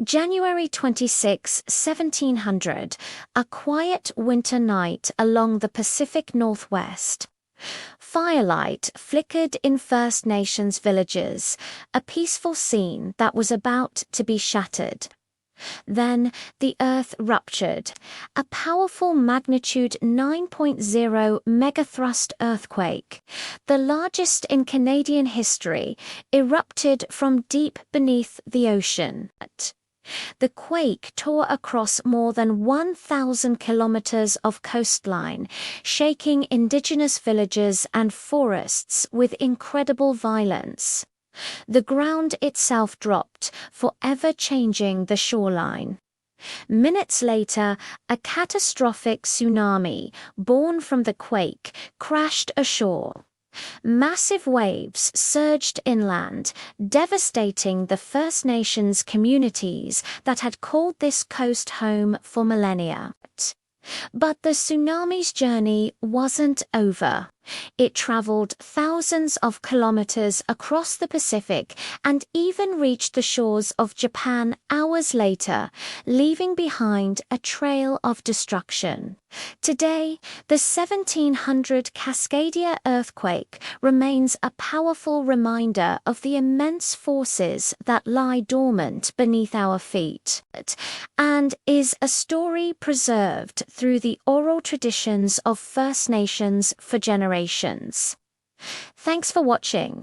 January 26, 1700, a quiet winter night along the Pacific Northwest. Firelight flickered in First Nations villages, a peaceful scene that was about to be shattered. Then the Earth ruptured. A powerful magnitude 9.0 megathrust earthquake, the largest in Canadian history, erupted from deep beneath the ocean. The quake tore across more than 1,000 kilometers of coastline, shaking Indigenous villages and forests with incredible violence. The ground itself dropped, forever changing the shoreline. Minutes later, a catastrophic tsunami, born from the quake, crashed ashore. Massive waves surged inland, devastating the First Nations communities that had called this coast home for millennia. But the tsunami's journey wasn't over. It traveled thousands of kilometers across the Pacific and even reached the shores of Japan hours later, leaving behind a trail of destruction. Today, the 1700 Cascadia earthquake remains a powerful reminder of the immense forces that lie dormant beneath our feet, and is a story preserved through the oral traditions of First Nations for generations. Thanks for watching.